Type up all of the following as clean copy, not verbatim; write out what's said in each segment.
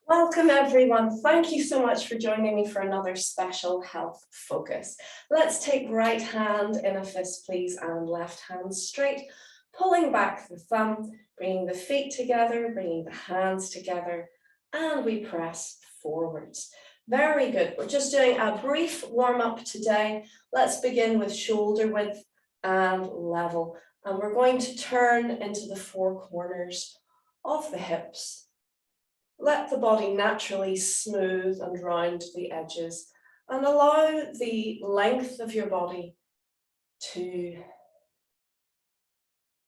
Welcome everyone. Thank you so much for joining me for another special health focus. Let's take right hand in a fist, please, and left hand straight, pulling back the thumb, bringing the feet together, bringing the hands together, and we press forwards. Very good. We're just doing a brief warm-up today. Let's begin with shoulder width and level. And we're going to turn into the four corners of the hips. Let the body naturally smooth and round the edges and allow the length of your body to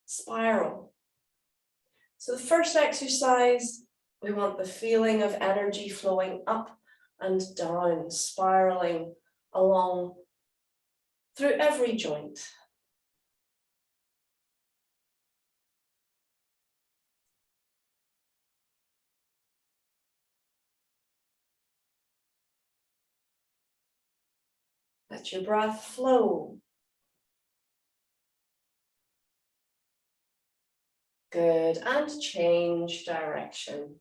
spiral. So the first exercise, we want the feeling of energy flowing up and down, spiraling along through every joint. Let your breath flow. Good, and change direction.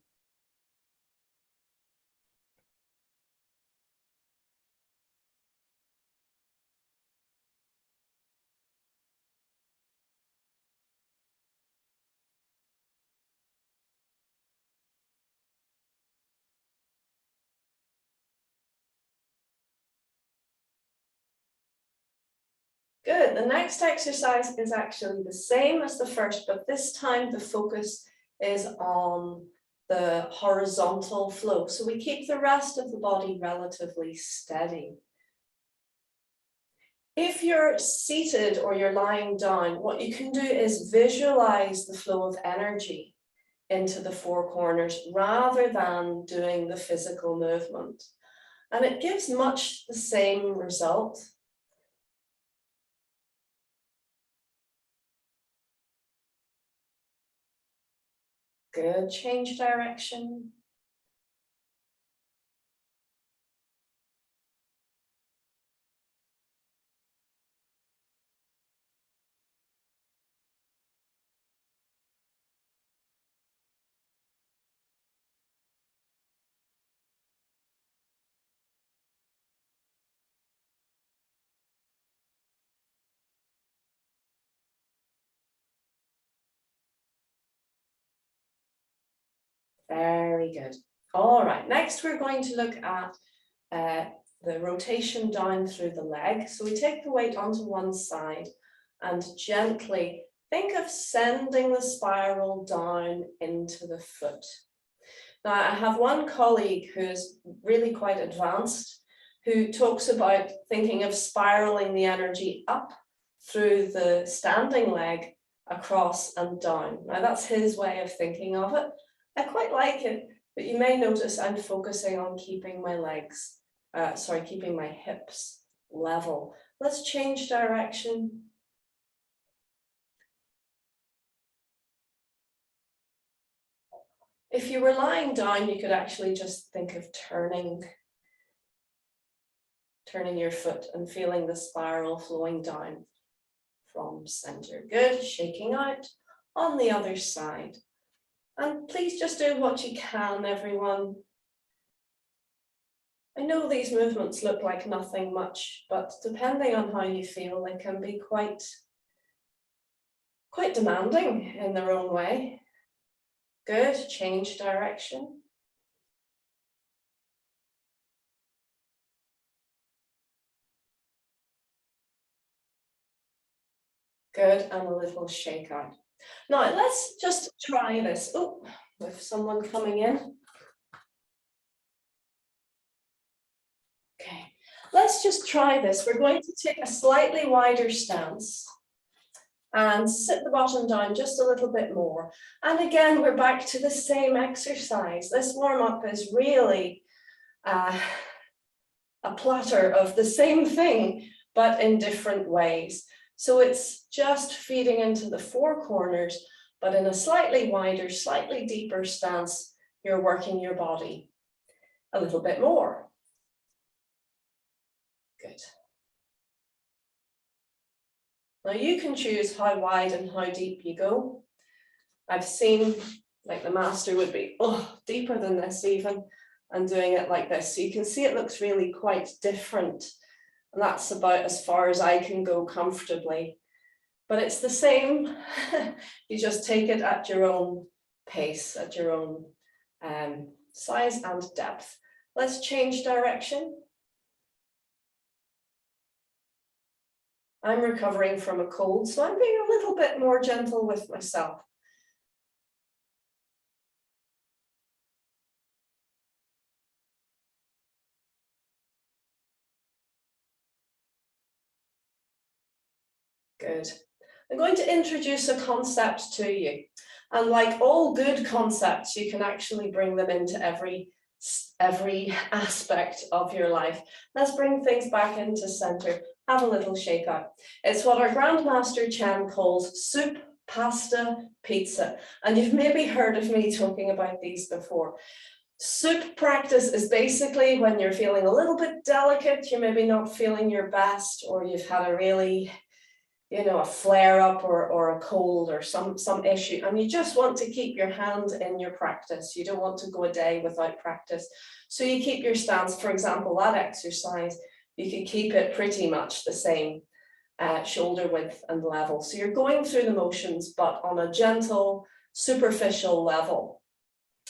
Good, the next exercise is actually the same as the first, but this time the focus is on the horizontal flow. So we keep the rest of the body relatively steady. If you're seated or you're lying down, what you can do is visualize the flow of energy into the four corners rather than doing the physical movement. And it gives much the same result. Good, change direction. Very good. All right, next we're going to look at the rotation down through the leg. So we take the weight onto one side and gently think of sending the spiral down into the foot. Now, I have one colleague who's really quite advanced who talks about thinking of spiraling the energy up through the standing leg across and down. Now, that's his way of thinking of it. I quite like it, but you may notice I'm focusing on keeping my legs, keeping my hips level. Let's change direction. If you were lying down, you could actually just think of turning your foot and feeling the spiral flowing down from center. Good, shaking out on the other side. And please just do what you can, everyone. I know these movements look like nothing much, but depending on how you feel, they can be quite demanding in their own way. Good, change direction. Good, and a little shake out. Now let's just try this. Oh, with someone coming in. Okay, let's just try this. We're going to take a slightly wider stance and sit the bottom down just a little bit more. And again, we're back to the same exercise. This warm-up is really a platter of the same thing, but in different ways. So it's just feeding into the four corners, but in a slightly wider, slightly deeper stance, you're working your body a little bit more. Good. Now you can choose how wide and how deep you go. I've seen like the master would be, oh, deeper than this even, and doing it like this. So you can see it looks really quite different. And that's about as far as I can go comfortably. But it's the same. You just take it at your own pace, at your own size and depth. Let's change direction. I'm recovering from a cold, so I'm being a little bit more gentle with myself. Good. I'm going to introduce a concept to you. And like all good concepts, you can actually bring them into every aspect of your life. Let's bring things back into center. Have a little shake out. It's what our Grandmaster Chen calls soup, pasta, pizza. And you've maybe heard of me talking about these before. Soup practice is basically when you're feeling a little bit delicate, you're maybe not feeling your best, or you've had a really, a flare up or a cold or some issue, and you just want to keep your hand in your practice. You don't want to go a day without practice. So you keep your stance, for example, that exercise, you can keep it pretty much the same, shoulder width and level. So you're going through the motions, but on a gentle, superficial level.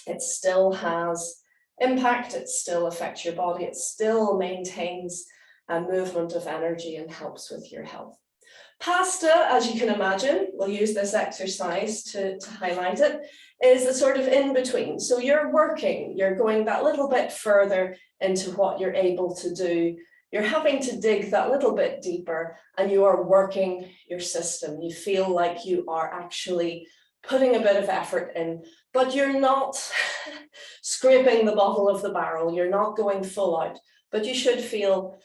It still has impact, it still affects your body, it still maintains a movement of energy and helps with your health. Pasta, as you can imagine, we'll use this exercise to highlight it, is a sort of in between. So you're working, you're going that little bit further into what you're able to do. You're having to dig that little bit deeper, and you are working your system. You feel like you are actually putting a bit of effort in, but you're not scraping the bottom of the barrel. You're not going full out, but you should feel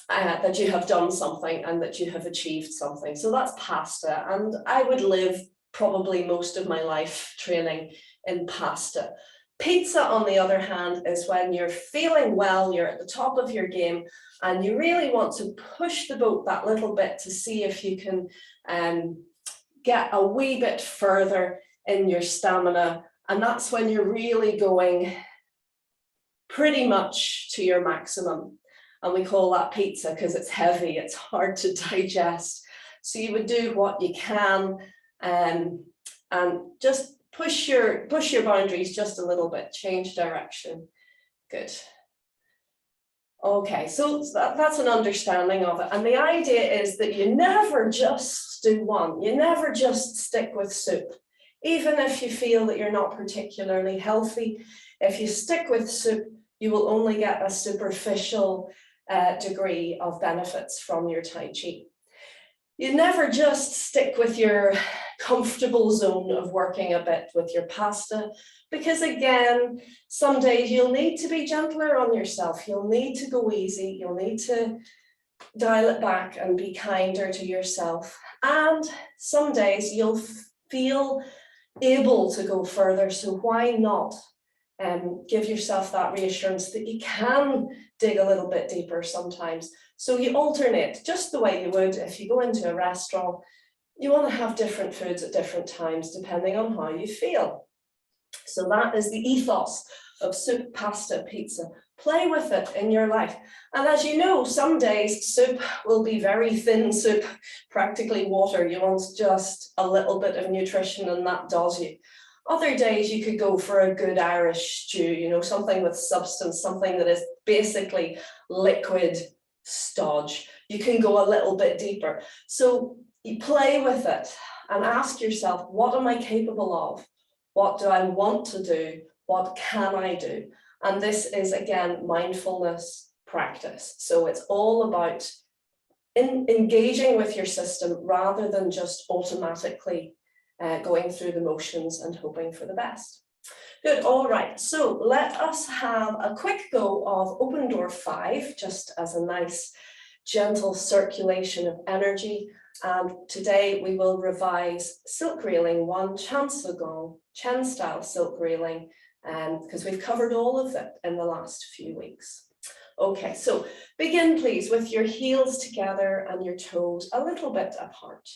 that you have done something and that you have achieved something. So that's pasta, and I would live probably most of my life training in pasta. Pizza, on the other hand, is when you're feeling well, you're at the top of your game, and you really want to push the boat that little bit to see if you can get a wee bit further in your stamina. And that's when you're really going pretty much to your maximum. And we call that pizza because it's heavy, it's hard to digest. So you would do what you can and just push your boundaries just a little bit, change direction. Good. Okay, so that's an understanding of it. And the idea is that you never just do one, you never just stick with soup. Even if you feel that you're not particularly healthy, if you stick with soup, you will only get a superficial degree of benefits from your Tai Chi. You never just stick with your comfortable zone of working a bit with your pasta, because again, some days you'll need to be gentler on yourself. You'll need to go easy. You'll need to dial it back and be kinder to yourself. And some days you'll feel able to go further. So why not give yourself that reassurance that you can dig a little bit deeper sometimes. So you alternate just the way you would if you go into a restaurant. You want to have different foods at different times depending on how you feel. So that is the ethos of soup, pasta, pizza. Play with it in your life. And as you know, some days soup will be very thin soup, practically water. You want just a little bit of nutrition and that does you. Other days you could go for a good Irish stew, something with substance, something that is basically liquid stodge. You can go a little bit deeper. So you play with it and ask yourself, what am I capable of? What do I want to do? What can I do? And this is, again, mindfulness practice. So it's all about engaging with your system rather than just automatically going through the motions and hoping for the best. Good, all right, so let us have a quick go of Open Door 5, just as a nice gentle circulation of energy. And today we will revise Silk Reeling 1, Chan Se Gong, Chen style silk reeling, because we've covered all of it in the last few weeks. Okay, so begin please with your heels together and your toes a little bit apart.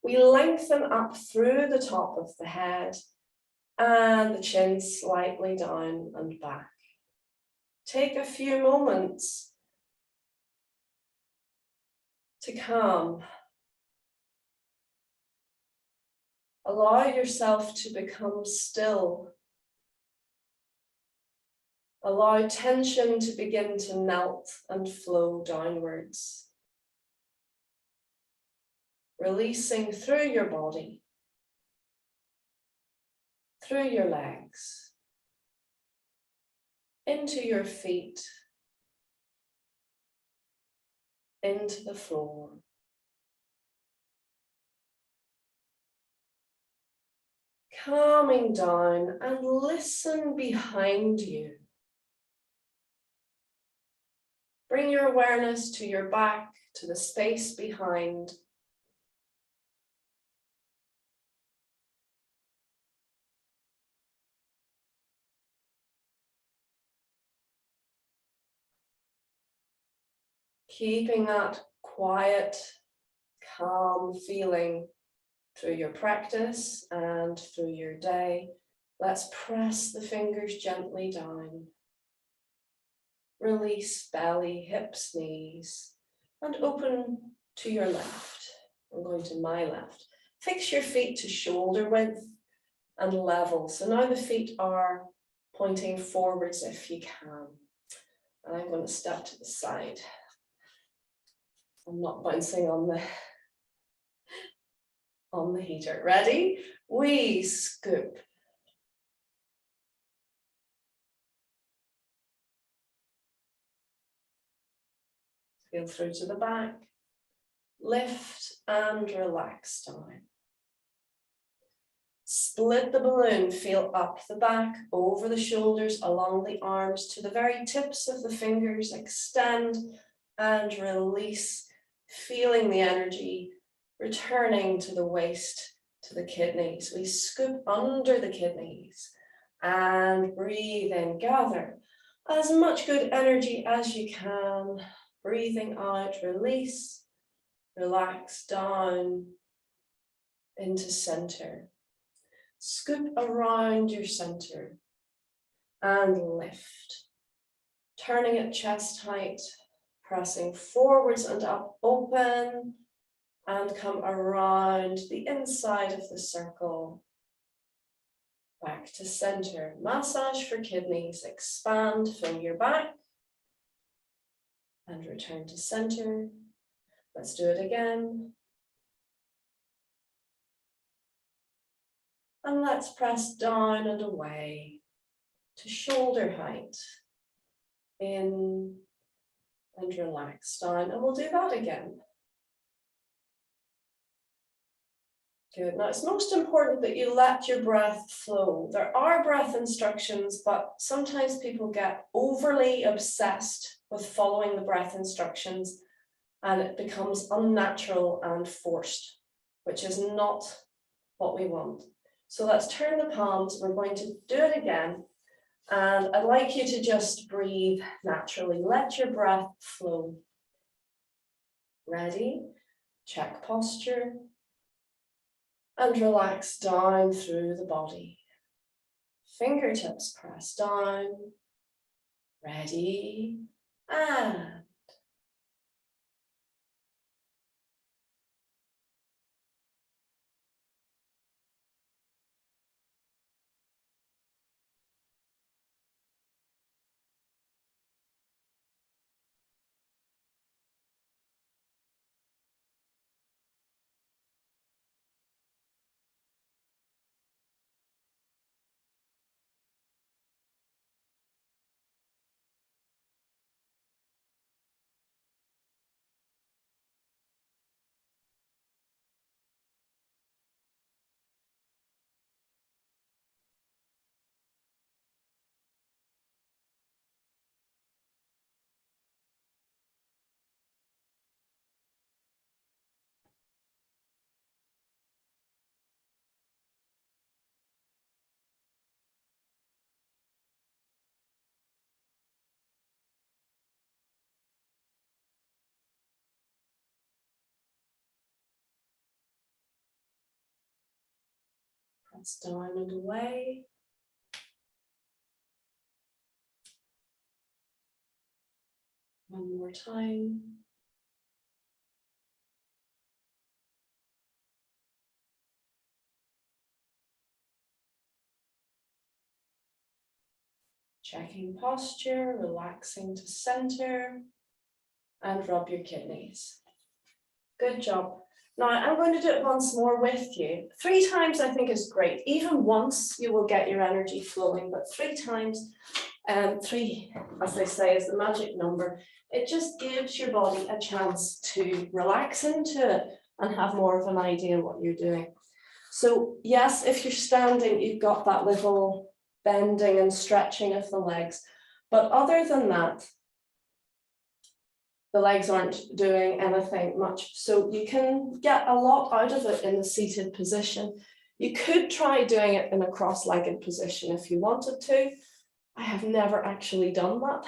We lengthen up through the top of the head And the chin slightly down and back. Take a few moments to calm. Allow yourself to become still. Allow tension to begin to melt and flow downwards. Releasing through your body, through your legs, into your feet, into the floor. Calming down and listen behind you. Bring your awareness to your back, to the space behind. Keeping that quiet, calm feeling through your practice and through your day. Let's press the fingers gently down. Release belly, hips, knees, and open to your left. I'm going to my left. Fix your feet to shoulder width and level. So now the feet are pointing forwards if you can. And I'm going to step to the side. I'm not bouncing on the heater. Ready? We scoop. Feel through to the back. Lift and relax down. Split the balloon, feel up the back, over the shoulders, along the arms, to the very tips of the fingers. Extend and release, feeling the energy returning to the waist, to the kidneys. We scoop under the kidneys and breathe in. Gather as much good energy as you can. Breathing out, release, relax down into center. Scoop around your center and lift. Turning at chest height, pressing forwards and up, open, and come around the inside of the circle. Back to center. Massage for kidneys. Expand, fill your back, and return to center. Let's do it again. And let's press down and away to shoulder height. In and relax down, and we'll do that again. Good. Now it's most important that you let your breath flow. There are breath instructions, but sometimes people get overly obsessed with following the breath instructions and it becomes unnatural and forced, which is not what we want. So let's turn the palms. We're going to do it again. And I'd like you to just breathe naturally. Let your breath flow. Ready? Check posture. And relax down through the body. Fingertips press down. Ready? And That's down and away. One more time. Checking posture, relaxing to center, and rub your kidneys. Good job. Now I'm going to do it once more with you. 3 times I think is great. Even once you will get your energy flowing, but 3 times, 3, as they say, is the magic number. It just gives your body a chance to relax into it and have more of an idea what you're doing. So yes, if you're standing, you've got that little bending and stretching of the legs. But other than that, the legs aren't doing anything much. So you can get a lot out of it in the seated position. You could try doing it in a cross-legged position if you wanted to. I have never actually done that,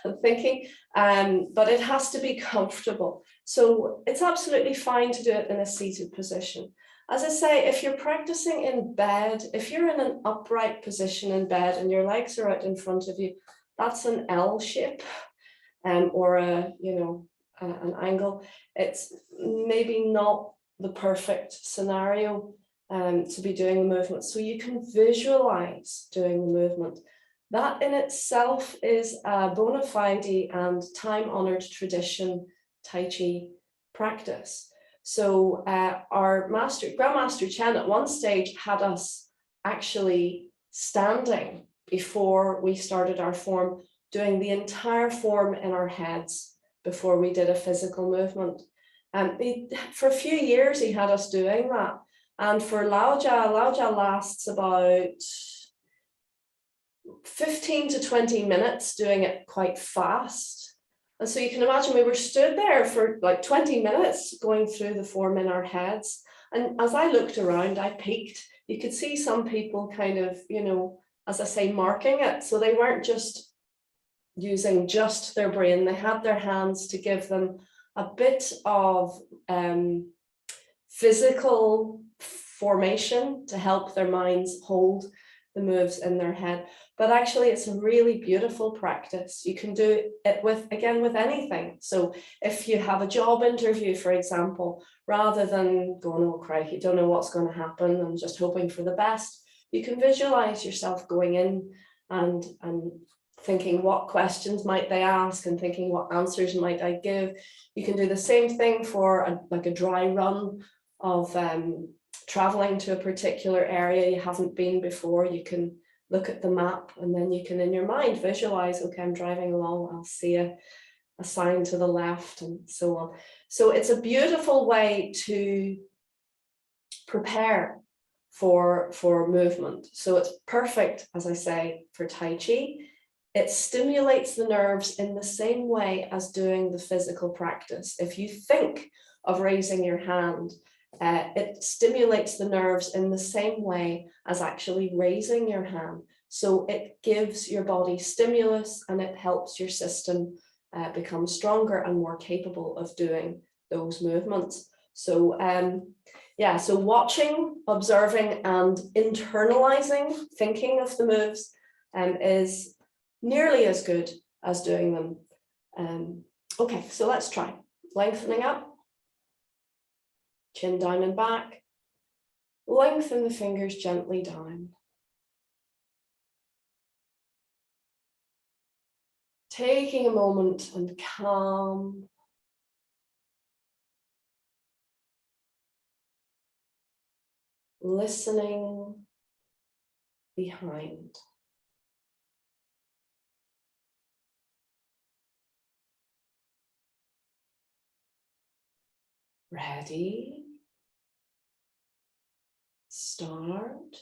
I'm thinking, but it has to be comfortable. So it's absolutely fine to do it in a seated position. As I say, if you're practicing in bed, if you're in an upright position in bed and your legs are out in front of you, that's an L shape. Or a, an angle. It's maybe not the perfect scenario to be doing the movement. So you can visualize doing the movement. That in itself is a bona fide and time-honored tradition Tai Chi practice. So our Grandmaster Chen at one stage had us actually standing before we started our form, doing the entire form in our heads before we did a physical movement. For a few years, he had us doing that. And for Laojia lasts about 15 to 20 minutes, doing it quite fast. And so you can imagine we were stood there for like 20 minutes going through the form in our heads. And as I looked around, I peeked. You could see some people kind of, as I say, marking it. So they weren't just using just their brain, they had their hands to give them a bit of physical formation to help their minds hold the moves in their head. But actually it's a really beautiful practice. You can do it with anything. So if you have a job interview, for example, rather than going, oh crikey, you don't know what's going to happen and just hoping for the best, you can visualize yourself going in and thinking what questions might they ask and thinking what answers might I give. You can do the same thing for like a dry run of traveling to a particular area you haven't been before. You can look at the map and then you can in your mind visualize, okay, I'm driving along, I'll see a sign to the left and so on. So it's a beautiful way to prepare for movement. So it's perfect, as I say, for Tai Chi. It stimulates the nerves in the same way as doing the physical practice. If you think of raising your hand, it stimulates the nerves in the same way as actually raising your hand. So it gives your body stimulus and it helps your system become stronger and more capable of doing those movements. So yeah, so watching, observing and internalizing, thinking of the moves is nearly as good as doing them. Okay, so let's try. Lengthening up, chin down and back, lengthen the fingers gently down. Taking a moment and calm. Listening behind. Ready? Start.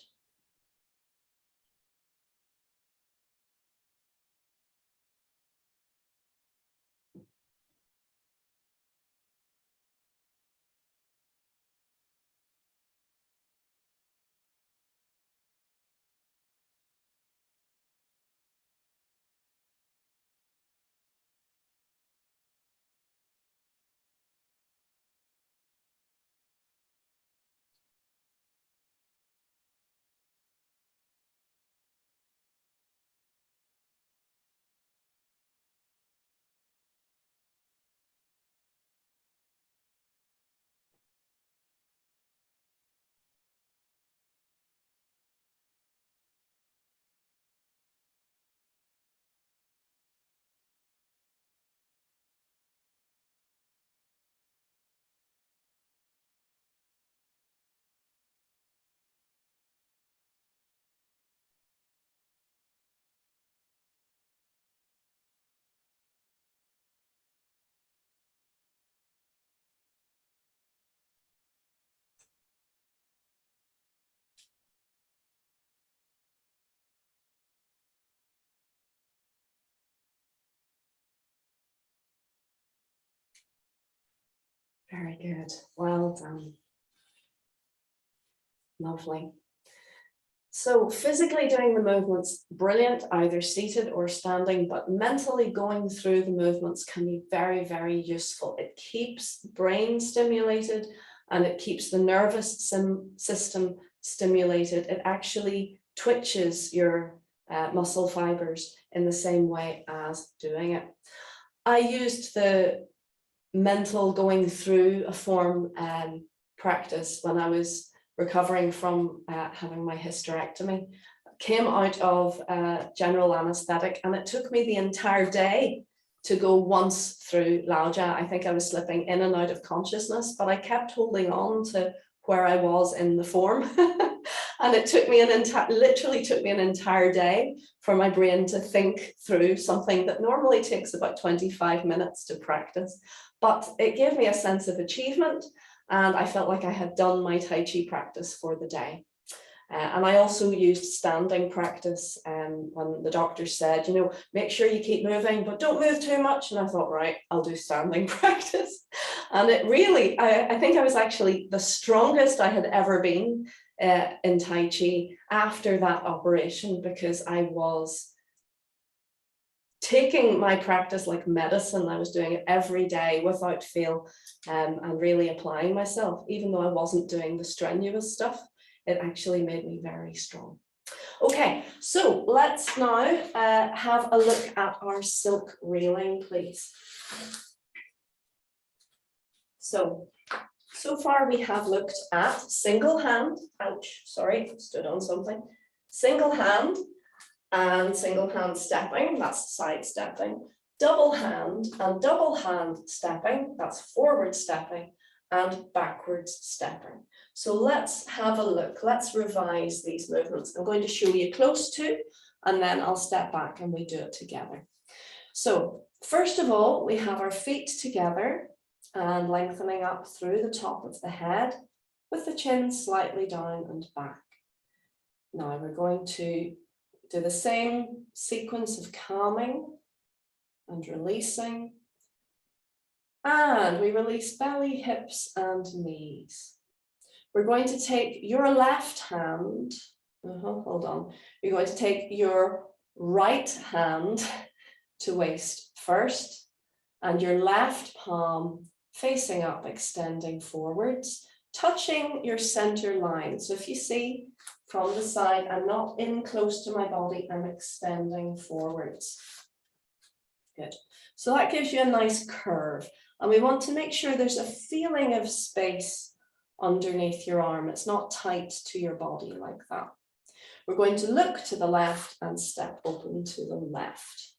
Very good. Well done. Lovely. So physically doing the movements, brilliant, either seated or standing, but mentally going through the movements can be very, very useful. It keeps the brain stimulated and it keeps the nervous system stimulated. It actually twitches your muscle fibers in the same way as doing it. I used the mental going through a form practice when I was recovering from having my hysterectomy. Came out of general anesthetic, and it took me the entire day to go once through Lauja. I think I was slipping in and out of consciousness, but I kept holding on to where I was in the form. And it took me literally took me an entire day for my brain to think through something that normally takes about 25 minutes to practice. But it gave me a sense of achievement, and I felt like I had done my Tai Chi practice for the day. And I also used standing practice when the doctor said, you know, make sure you keep moving, but don't move too much. And I thought, right, I'll do standing practice. And it really, I think I was actually the strongest I had ever been in Tai Chi after that operation, because I was taking my practice like medicine. I was doing it every day without fail, and really applying myself, even though I wasn't doing the strenuous stuff. It actually made me very strong. Okay, so let's now have a look at our silk railing, please. So far we have looked at single hand, ouch, sorry, stood on something, single hand and single hand stepping, that's side stepping, double hand and double hand stepping, that's forward stepping, and backwards stepping. So let's have a look, let's revise these movements. I'm going to show you close to, and then I'll step back and we do it together. So first of all, we have our feet together and lengthening up through the top of the head with the chin slightly down and back. Now we're going to do the same sequence of calming and releasing. And we release belly, hips, and knees. We're going to take your left hand, hold on. You're going to take your right hand to waist first, and your left palm facing up, extending forwards, touching your center line. So if you see from the side, I'm not in close to my body, I'm extending forwards. Good. So that gives you a nice curve. And we want to make sure there's a feeling of space underneath your arm. It's not tight to your body like that. We're going to look to the left and step open to the left.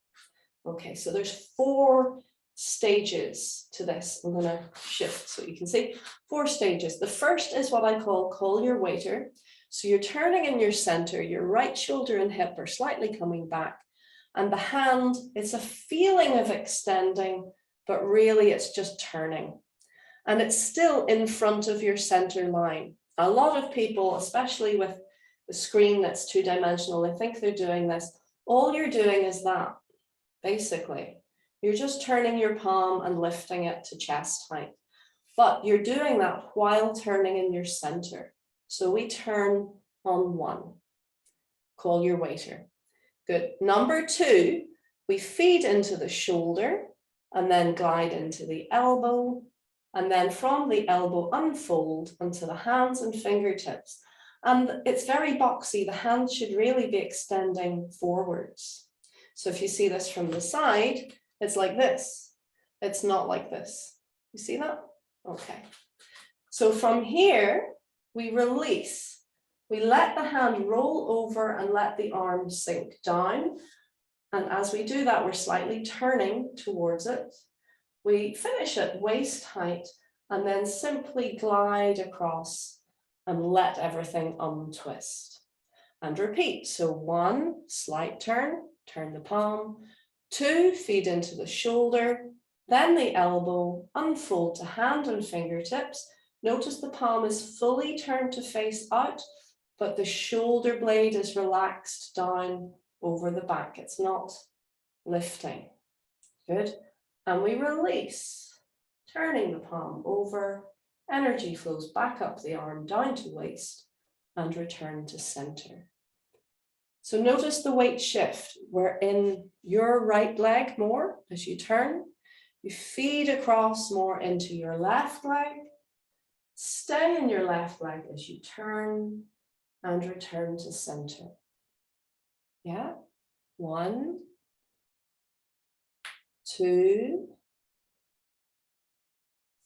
Okay, so there's 4 stages to this. I'm going to shift so you can see 4 stages. The first is what I call your waiter. So you're turning in your center, your right shoulder and hip are slightly coming back. And the hand, it's a feeling of extending, but really it's just turning. And it's still in front of your center line. A lot of people, especially with the screen that's 2-dimensional, they think they're doing this. All you're doing is that, basically. You're just turning your palm and lifting it to chest height. But you're doing that while turning in your center. So we turn on 1. Call your waiter. Good. Number 2, we feed into the shoulder and then glide into the elbow. And then from the elbow, unfold onto the hands and fingertips. And it's very boxy. The hands should really be extending forwards. So if you see this from the side, it's like this. It's not like this. You see that? Okay. So from here, we release. We let the hand roll over and let the arm sink down. And as we do that, we're slightly turning towards it. We finish at waist height and then simply glide across and let everything untwist. And repeat. So 1, slight turn, turn the palm. 2, feed into the shoulder, then the elbow, unfold to hand and fingertips. Notice the palm is fully turned to face out, but the shoulder blade is relaxed down over the back. It's not lifting. Good. And we release. turning the palm over, energy flows back up the arm, down to waist, and return to center. So notice the weight shift. We're in your right leg more as you turn. You feed across more into your left leg. Stay in your left leg as you turn and return to center. Yeah. 1, 2,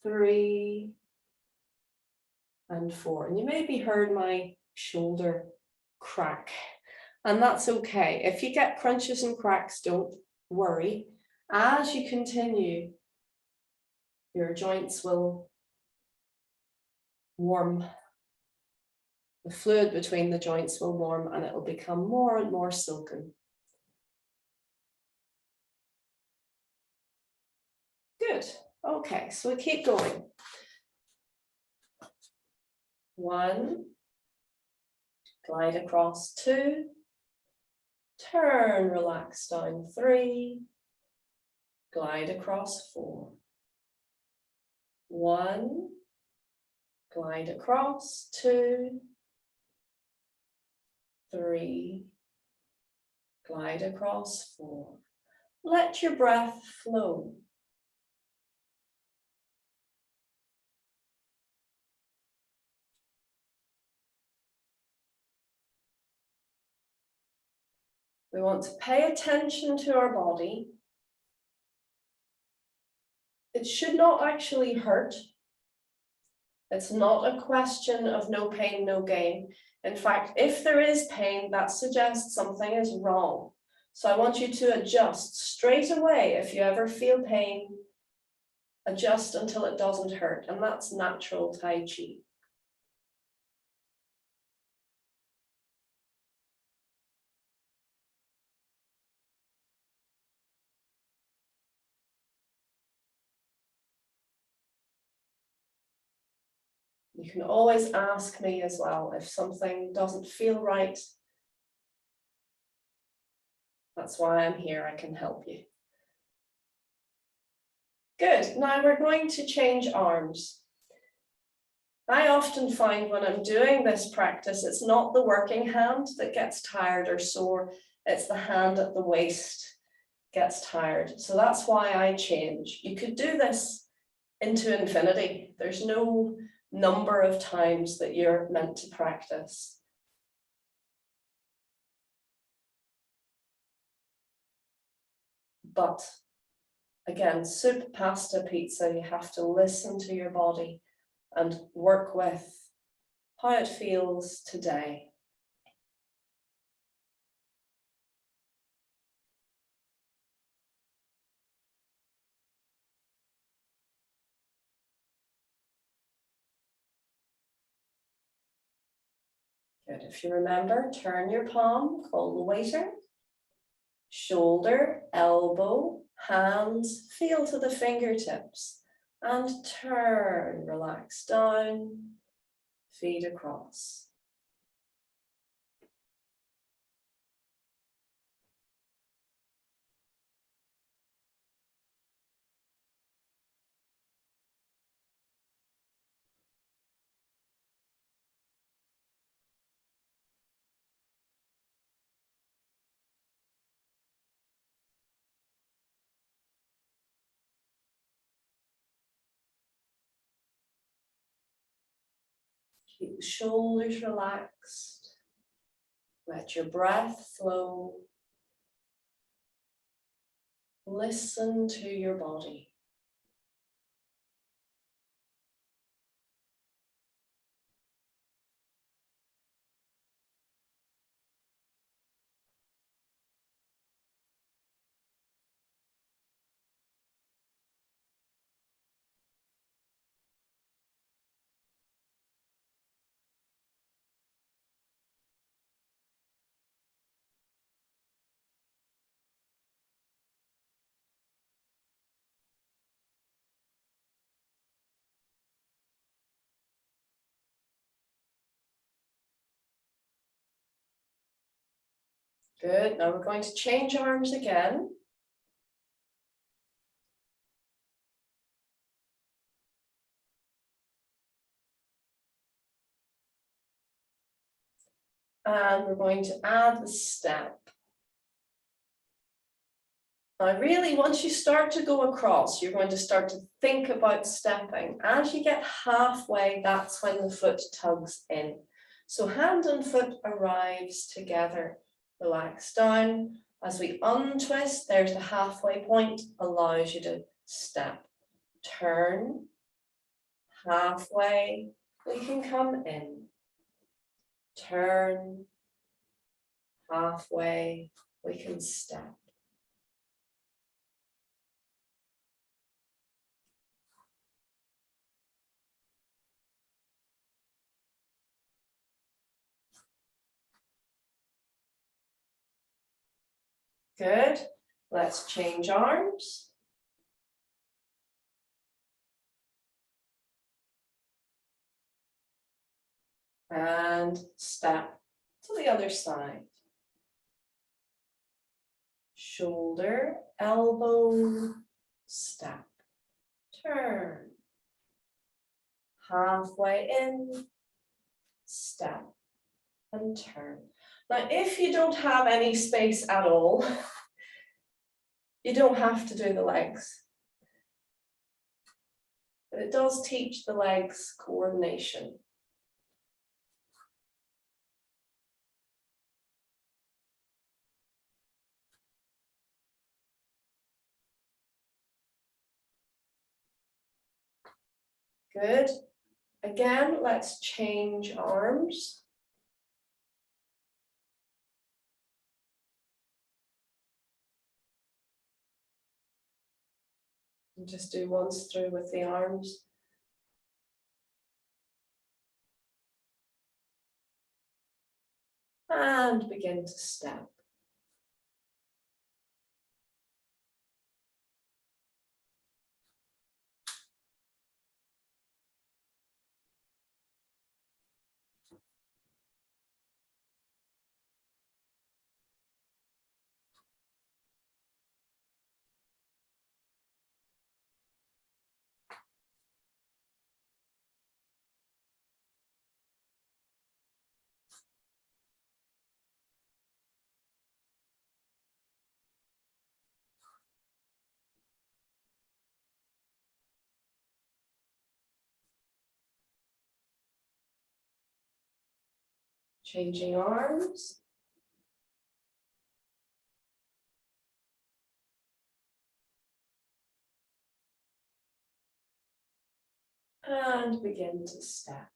3, and 4. And you maybe heard my shoulder crack, and that's okay. If you get crunches and cracks, don't worry. As you continue, your joints will warm. The fluid between the joints will warm and it will become more and more silken. Good. Okay, so we keep going. 1, glide across. 2, turn, relax down. 3, glide across. 4, 1, glide across. 2, 3, glide across. 4. Let your breath flow. We want to pay attention to our body. It should not actually hurt. It's not a question of no pain, no gain. In fact, if there is pain, that suggests something is wrong. So I want you to adjust straight away. If you ever feel pain, adjust until it doesn't hurt. And that's natural Tai Chi. You can always ask me as well if something doesn't feel right. That's why I'm here, I can help you. Good, now we're going to change arms. I often find when I'm doing this practice, it's not the working hand that gets tired or sore, it's the hand at the waist gets tired. So that's why I change. You could do this into infinity. There's no number of times that you're meant to practice. But again, soup, pasta, pizza, you have to listen to your body and work with how it feels today. Good. If you remember, turn your palm, call the waiter. Shoulder, elbow, hands, feel to the fingertips. And turn, relax down, feet across. Keep the shoulders relaxed. Let your breath flow. Listen to your body. Good. Now we're going to change arms again. And we're going to add the step. Now really, once you start to go across, you're going to start to think about stepping. As you get halfway, that's when the foot tugs in. So hand and foot arrives together. Relax down. As we untwist, there's the halfway point, allows you to step. Turn. Halfway, we can come in. Turn. Halfway, we can step. Good. Let's change arms. And step to the other side. Shoulder, elbow, step. Turn. Halfway in, step, and turn. Now, if you don't have any space at all, you don't have to do the legs. But it does teach the legs coordination. Good. Again, let's change arms. And just do once through with the arms. And begin to step. Changing arms. And begin to step.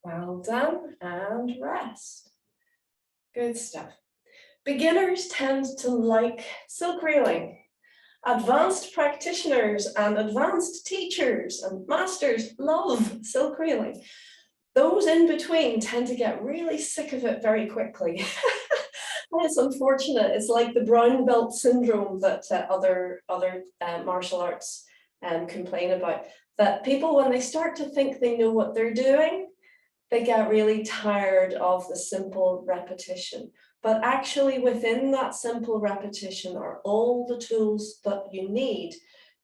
Well done, and rest. Good stuff. Beginners tend to like silk reeling. Advanced practitioners and advanced teachers and masters love silk reeling. Those in between tend to get really sick of it very quickly. It's unfortunate. It's like the brown belt syndrome that other martial arts complain about. That people, when they start to think they know what they're doing, they get really tired of the simple repetition. But actually within that simple repetition are all the tools that you need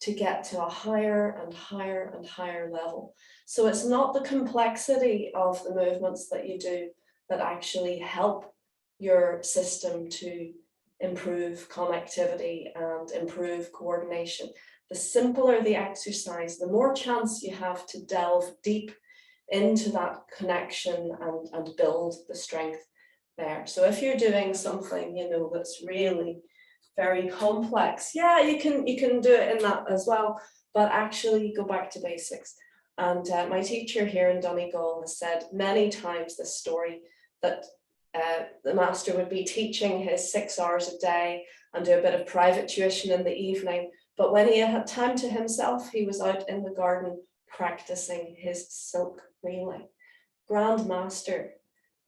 to get to a higher and higher and higher level. So it's not the complexity of the movements that you do that actually help your system to improve connectivity and improve coordination. The simpler the exercise, the more chance you have to delve deep into that connection and build the strength there. So if you're doing something, you know, that's really very complex, yeah, you can do it in that as well, but actually go back to basics. And my teacher here in Donegal has said many times this story, that the master would be teaching his 6 hours a day and do a bit of private tuition in the evening. But when he had time to himself, he was out in the garden practicing his silk reeling. Grand Master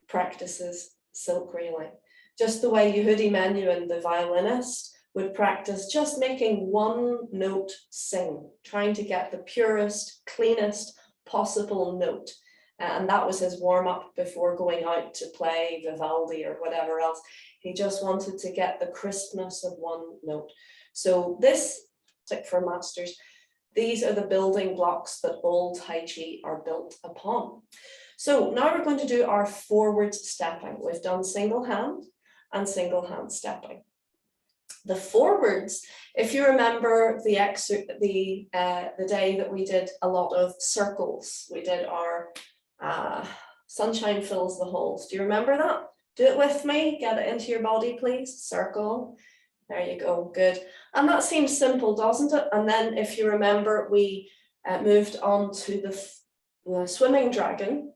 practices silk reeling. Just the way Yehudi Menuhin, the violinist, would practice just making one note sing, trying to get the purest, cleanest possible note. And that was his warm-up before going out to play Vivaldi or whatever else. He just wanted to get the crispness of one note. So this, for masters, these are the building blocks that all Tai Chi are built upon. So now we're going to do our forward stepping. We've done single hand and single hand stepping. The forwards, if you remember the day that we did a lot of circles, we did our sunshine fills the holes. Do you remember that? Do it with me. Get it into your body, please. Circle. There you go. Good. And that seems simple, doesn't it? And then if you remember, we moved on to the swimming dragon,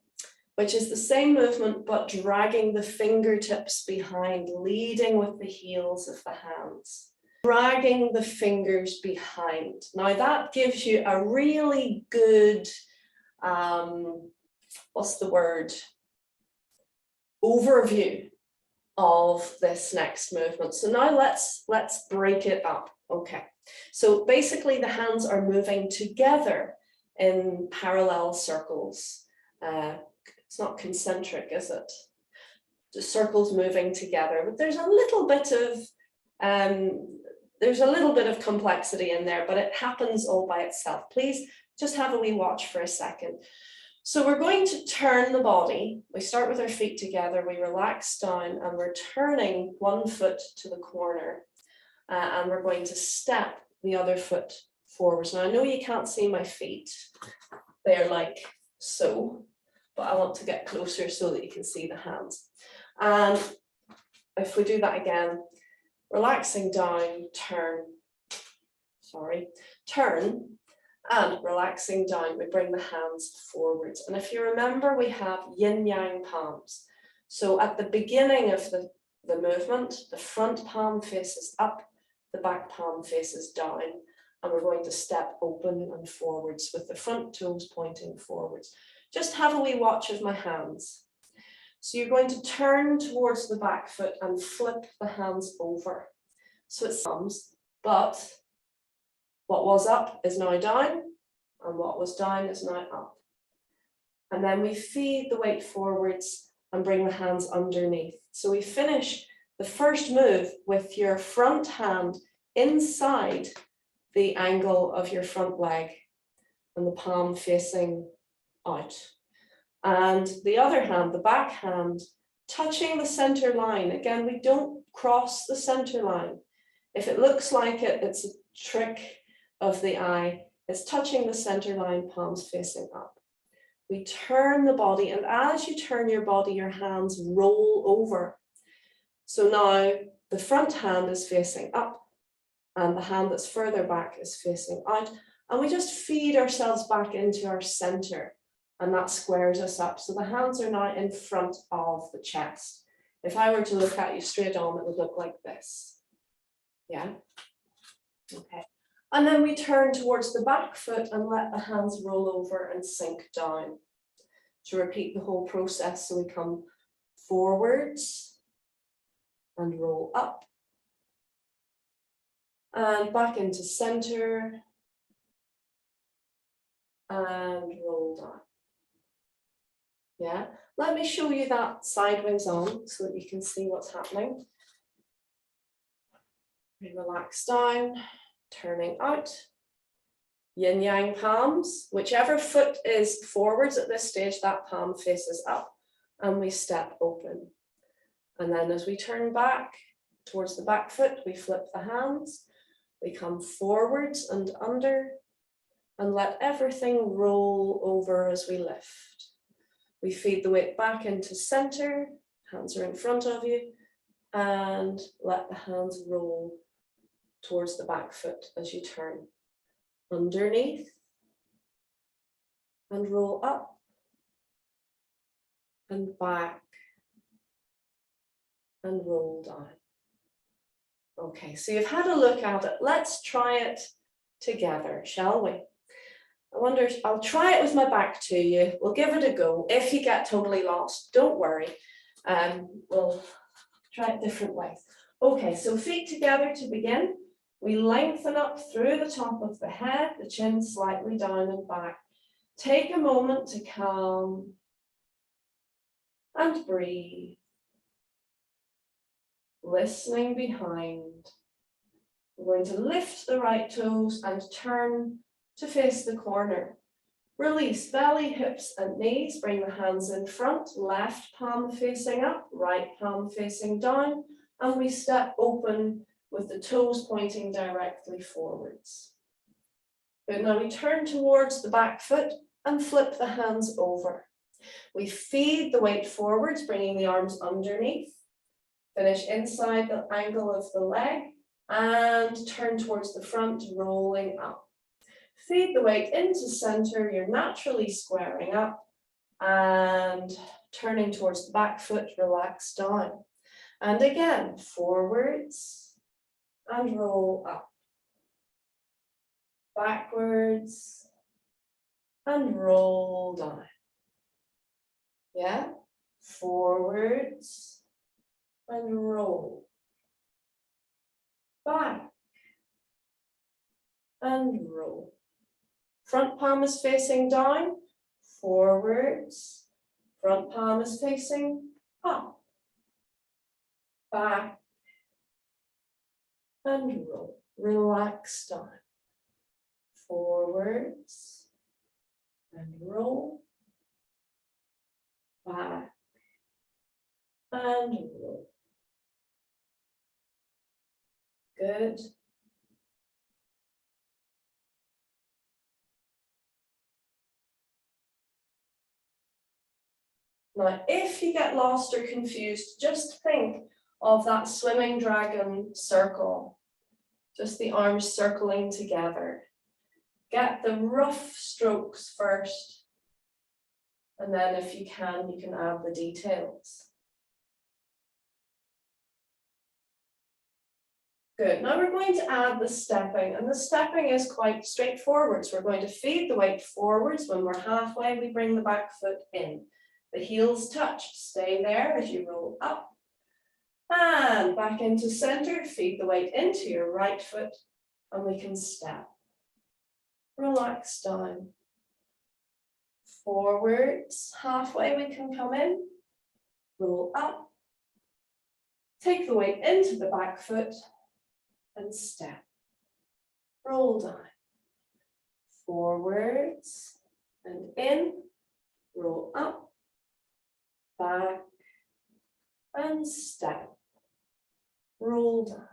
which is the same movement, but dragging the fingertips behind, leading with the heels of the hands. Dragging the fingers behind. Now that gives you a really good, what's the word? Overview of this next movement. So now let's break it up. Okay, so basically the hands are moving together in parallel circles. It's not concentric, is it? The circles moving together, but there's a little bit of complexity in there, but it happens all by itself. Please just have a wee watch for a second. So we're going to turn the body. We start with our feet together, we relax down, and we're turning one foot to the corner, and we're going to step the other foot forwards. Now I know you can't see my feet. They're like so, but I want to get closer so that you can see the hands. And if we do that again, relaxing down, turn, and relaxing down, we bring the hands forwards. And if you remember, we have yin-yang palms. So at the beginning of the movement, the front palm faces up, the back palm faces down, and we're going to step open and forwards with the front toes pointing forwards. Just have a wee watch of my hands. So you're going to turn towards the back foot and flip the hands over. So it's thumbs, but what was up is now down, and what was down is now up. And then we feed the weight forwards and bring the hands underneath. So we finish the first move with your front hand inside the angle of your front leg and the palm facing out. And the other hand, the back hand, touching the center line. Again, we don't cross the center line. If it looks like it, it's a trick of the eye. It's touching the center line, palms facing up. We turn the body, and as you turn your body, your hands roll over. So now the front hand is facing up, and the hand that's further back is facing out. And we just feed ourselves back into our center, and that squares us up. So the hands are now in front of the chest. If I were to look at you straight on, it would look like this. Yeah? Okay. And then we turn towards the back foot and let the hands roll over and sink down. To repeat the whole process, so we come forwards and roll up. And back into center and roll down. Yeah, let me show you that sideways on so that you can see what's happening. We relax down, turning out. Yin yang palms, whichever foot is forwards at this stage, that palm faces up, and we step open. And then as we turn back towards the back foot, we flip the hands, we come forwards and under, and let everything roll over as we lift. We feed the weight back into center, hands are in front of you, and let the hands roll towards the back foot as you turn. Underneath, and roll up, and back, and roll down. Okay, so you've had a look at it. Let's try it together, shall we? I wonder, I'll try it with my back to you. We'll give it a go. If you get totally lost, don't worry. We'll try it different ways. Okay, so feet together to begin. We lengthen up through the top of the head, the chin slightly down and back. Take a moment to calm and breathe. Listening behind. We're going to lift the right toes and turn to face the corner. Release belly, hips and knees. Bring the hands in front, left palm facing up, right palm facing down. And we step open with the toes pointing directly forwards. Good, now we turn towards the back foot and flip the hands over. We feed the weight forwards, bringing the arms underneath. Finish inside the angle of the leg and turn towards the front, rolling up. Feed the weight into center, you're naturally squaring up and turning towards the back foot, relax down. And again, forwards and roll up. Backwards and roll down. Yeah, forwards and roll. Back and roll. Front palm is facing down, forwards. Front palm is facing up. Back and roll. Relax down. Forwards and roll. Back and roll. Good. Now, if you get lost or confused, just think of that swimming dragon circle, just the arms circling together. Get the rough strokes first, and then if you can add the details. Good, now we're going to add the stepping, and the stepping is quite straightforward. So we're going to feed the weight forwards. When we're halfway, we bring the back foot in. The heels touched, stay there as you roll up. And back into center, feed the weight into your right foot, and we can step. Relax down. Forwards, halfway we can come in. Roll up. Take the weight into the back foot and step. Roll down. Forwards and in. Roll up. Back and step. Roll down.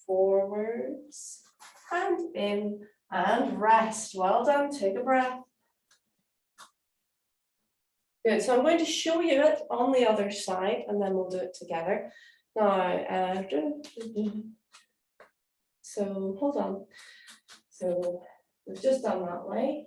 Forwards and in and rest. Well done. Take a breath. Good. So I'm going to show you it on the other side and then we'll do it together. Now, so hold on. So we've just done that way.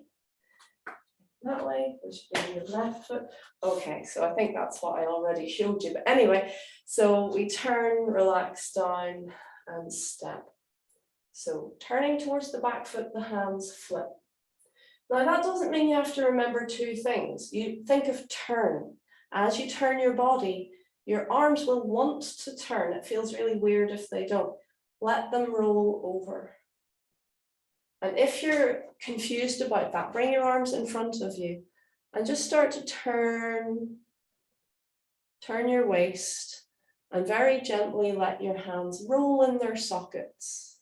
That way, which should be your left foot. Okay, so I think that's what I already showed you. But anyway, so we turn, relax down, and step. So turning towards the back foot, the hands flip. Now that doesn't mean you have to remember two things. You think of turn. As you turn your body, your arms will want to turn. It feels really weird if they don't. Let them roll over. And if you're confused about that, bring your arms in front of you and just start to turn your waist and very gently let your hands roll in their sockets.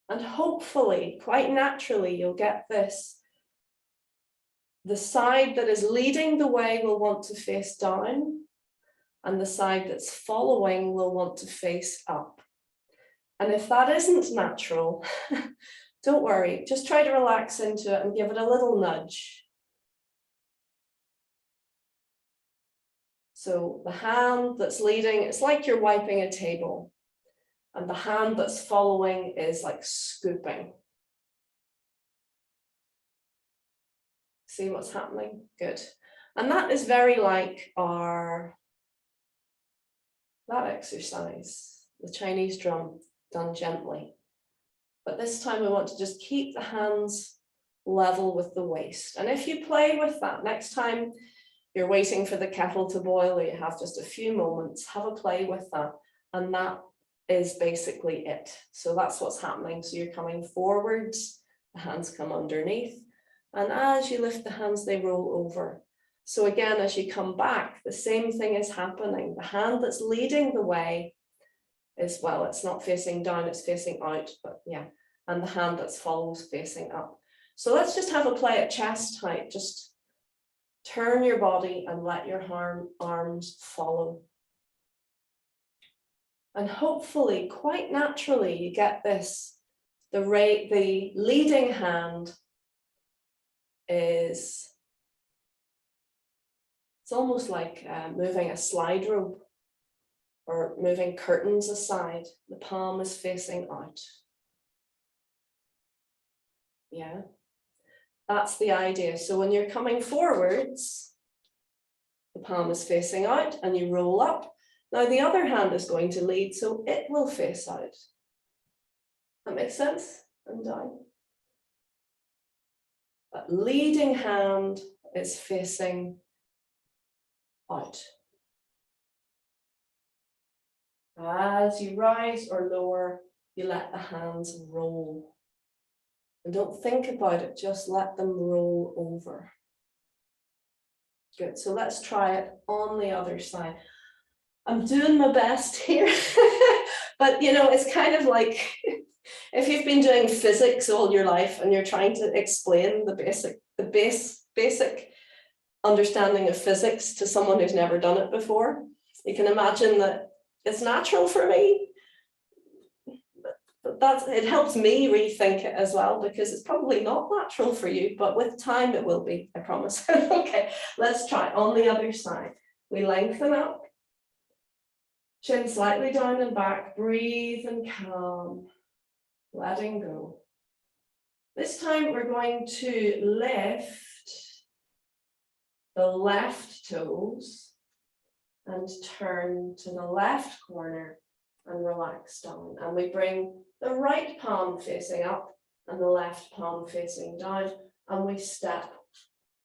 And hopefully, quite naturally, you'll get this. The side that is leading the way will want to face down, and the side that's following will want to face up. And if that isn't natural, don't worry, just try to relax into it and give it a little nudge. So the hand that's leading, it's like you're wiping a table, and the hand that's following is like scooping. See what's happening? Good. And that is very like our that exercise, the Chinese drum, done gently. But this time we want to just keep the hands level with the waist. And if you play with that, next time you're waiting for the kettle to boil or you have just a few moments, have a play with that. And that is basically it. So that's what's happening. So you're coming forwards, the hands come underneath. And as you lift the hands, they roll over. So again, as you come back, the same thing is happening. The hand that's leading the way is, well, it's not facing down, it's facing out, but yeah. And the hand that follows facing up. So let's just have a play at chest height. Just turn your body and let your arms follow. And hopefully, quite naturally, you get this. The leading hand is, it's almost like moving a slide rope or moving curtains aside. The palm is facing out. Yeah, that's the idea. So when you're coming forwards, the palm is facing out and you roll up. Now the other hand is going to lead, so it will face out. That makes sense? And down. But leading hand is facing out. As you rise or lower, you let the hands roll. And don't think about it, just let them roll over. Good, so let's try it on the other side. I'm doing my best here, but you know, it's kind of like if you've been doing physics all your life and you're trying to explain the basic understanding of physics to someone who's never done it before. You can imagine that it's natural for me, but it helps me rethink it as well, because it's probably not natural for you, but with time it will be, I promise. Okay, let's try on the other side. We lengthen up, chin slightly down and back, breathe and calm, letting go. This time we're going to lift the left toes and turn to the left corner and relax down. And we bring the right palm facing up and the left palm facing down, and we step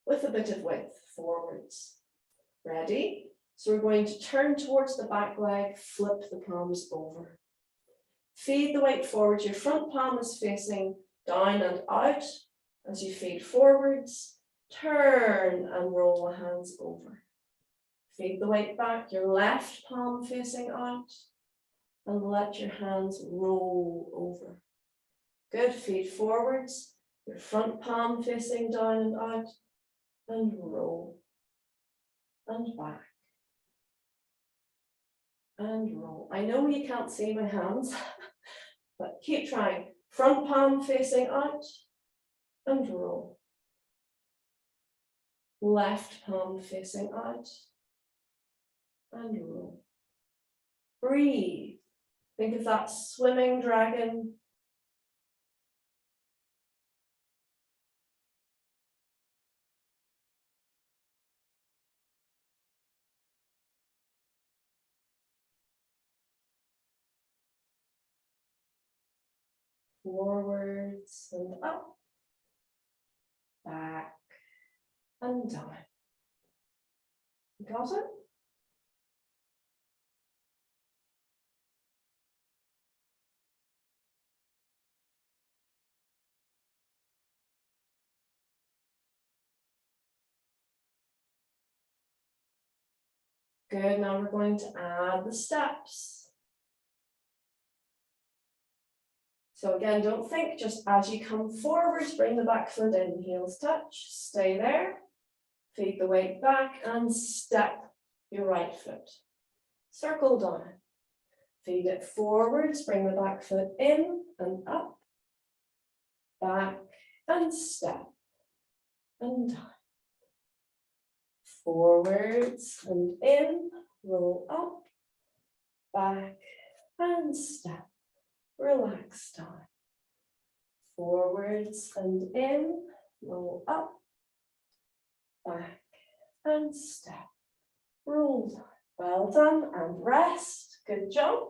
with a bit of width forwards. Ready? So we're going to turn towards the back leg, flip the palms over. Feed the weight forward, your front palm is facing down and out. As you feed forwards, turn and roll the hands over. Feed the weight back, your left palm facing out, and let your hands roll over. Good, feed forwards, your front palm facing down and out, and roll, and back, and roll. I know you can't see my hands, but keep trying. Front palm facing out, and roll. Left palm facing out, and roll. Breathe. Think of that swimming dragon. Forwards and up, back and down. Got it? Good, now we're going to add the steps. So again, don't think, just as you come forwards, bring the back foot in, heels touch, stay there, feed the weight back and step your right foot. Circle down, feed it forwards, bring the back foot in and up, back and step and down. Forwards and in, roll up, back and step, relax down. Forwards and in, roll up, back and step, roll down. Well done, and rest. Good job.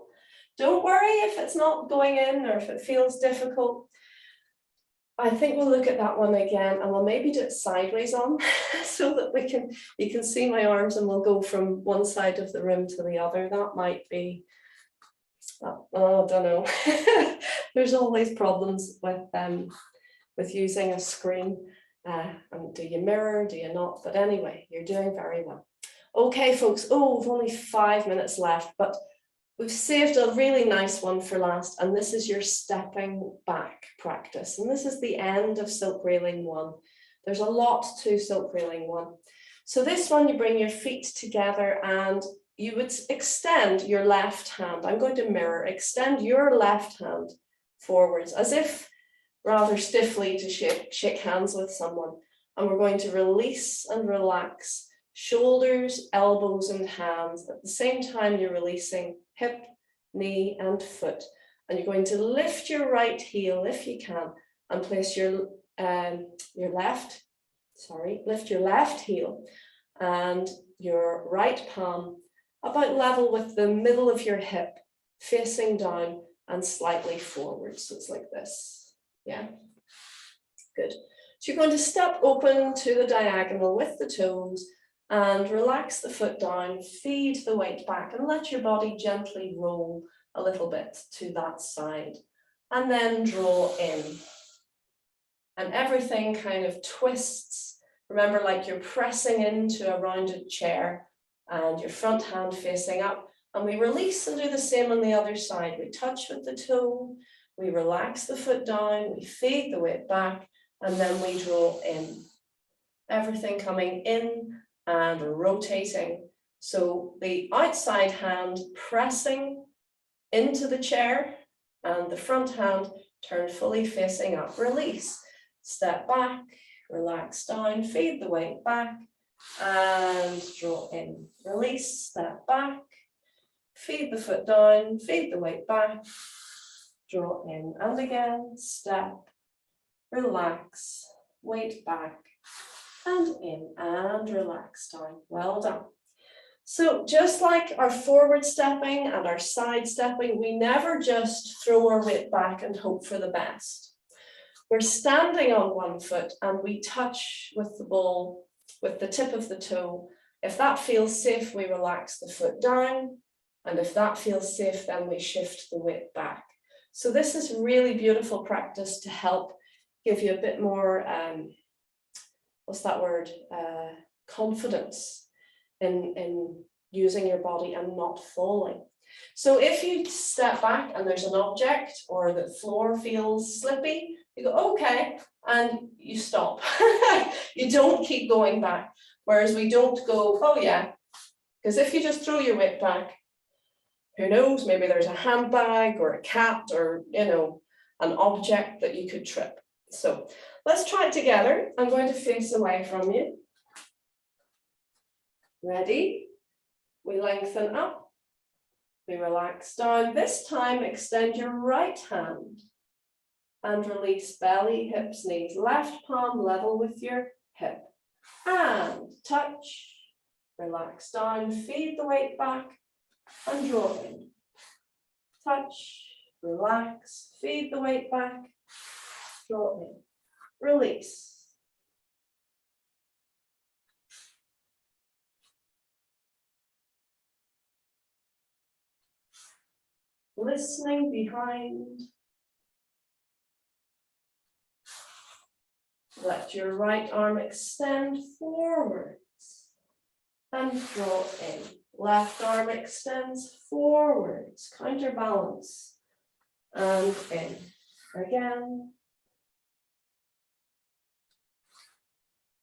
Don't worry if it's not going in or if it feels difficult. I think we'll look at that one again and we'll maybe do it sideways on so that you can see my arms and we'll go from one side of the room to the other. That might be, oh, I don't know. There's always problems with using a screen. And do you mirror, do you not? But anyway, you're doing very well. Okay, folks, oh, we've only 5 minutes left, but we've saved a really nice one for last, and this is your stepping back practice. And this is the end of silk railing 1. There's a lot to silk railing 1. So this one, you bring your feet together and you would extend your left hand. I'm going to mirror, extend your left hand forwards as if rather stiffly to shake hands with someone. And we're going to release and relax shoulders, elbows, and hands. At the same time, you're releasing hip, knee, and foot. And you're going to lift your right heel if you can, and place lift your left heel and your right palm about level with the middle of your hip, facing down and slightly forward. So it's like this. Yeah, good. So you're going to step open to the diagonal with the toes and relax the foot down, feed the weight back and let your body gently roll a little bit to that side. And then draw in. And everything kind of twists. Remember, like you're pressing into a rounded chair and your front hand facing up. And we release and do the same on the other side. We touch with the toe, we relax the foot down, we feed the weight back, and then we draw in. Everything coming in and rotating. So the outside hand pressing into the chair and the front hand turned fully facing up. Release, step back, relax down, feed the weight back and draw in. Release, step back, feed the foot down, feed the weight back, draw in. And again, step, relax, weight back, and in, and relax down. Well done. So just like our forward stepping and our side stepping, we never just throw our weight back and hope for the best. We're standing on one foot and we touch with the ball, with the tip of the toe. If that feels safe, we relax the foot down. And if that feels safe, then we shift the weight back. So this is really beautiful practice to help give you a bit more, what's that word? Confidence in using your body and not falling. So if you step back and there's an object or the floor feels slippy, you go, okay, and you stop. You don't keep going back. Whereas we don't go, oh yeah, because if you just throw your weight back, who knows, maybe there's a handbag or a cat or, you know, an object that you could trip. So let's try it together. I'm going to face away from you. Ready? We lengthen up. We relax down. This time, extend your right hand and release belly, hips, knees. Left palm level with your hip. And touch. Relax down. Feed the weight back and draw in. Touch. Relax. Feed the weight back. Draw in. Release. Listening behind. Let your right arm extend forwards and draw in. Left arm extends forwards, counterbalance, and in. Again.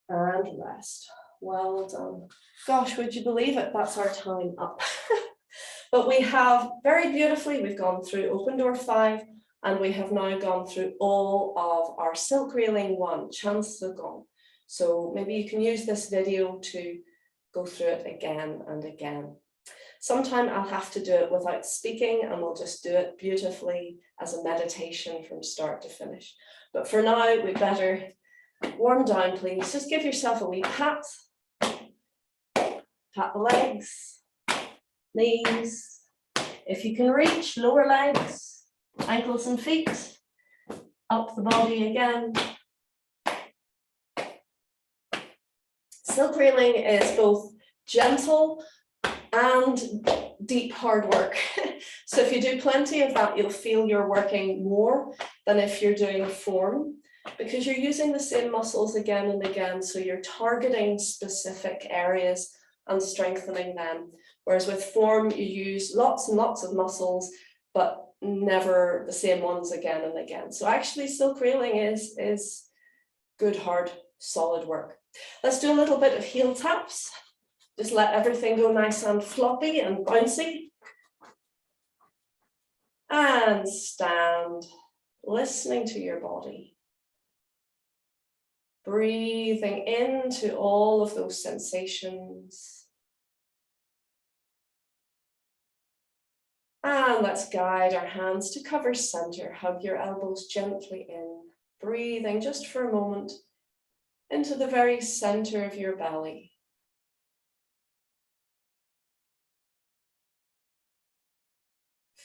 And rest. Well done. Gosh, would you believe it? That's our time up. But we have very beautifully, we've gone through Open Door 5, and we have now gone through all of our Silk Railing 1, Chan Se Gong. So maybe you can use this video to go through it again and again. Sometime I'll have to do it without speaking, and we'll just do it beautifully as a meditation from start to finish. But for now, we better warm down, please. Just give yourself a wee pat. Pat the legs. Knees, If you can reach, lower legs, ankles and feet, up the body again. Silk reeling is both gentle and deep hard work. So if you do plenty of that, you'll feel you're working more than if you're doing form, because you're using the same muscles again and again. So you're targeting specific areas and strengthening them. Whereas with form, you use lots and lots of muscles, but never the same ones again and again. So actually silk reeling is good, hard, solid work. Let's do a little bit of heel taps. Just let everything go nice and floppy and bouncy. And stand, listening to your body. Breathing into all of those sensations. And let's guide our hands to cover center. Hug your elbows gently in. Breathing just for a moment into the very center of your belly.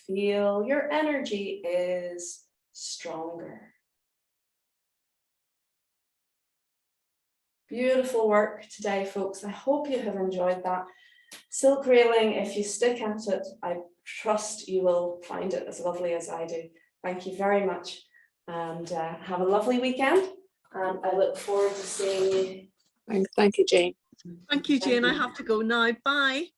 Feel your energy is stronger. Beautiful work today, folks. I hope you have enjoyed that. Silk reeling, if you stick at it, I trust you will find it as lovely as I do. Thank you very much, and have a lovely weekend. And I look forward to seeing you. Thank you, Jane. Thank you, Jane. I have to go now. Bye.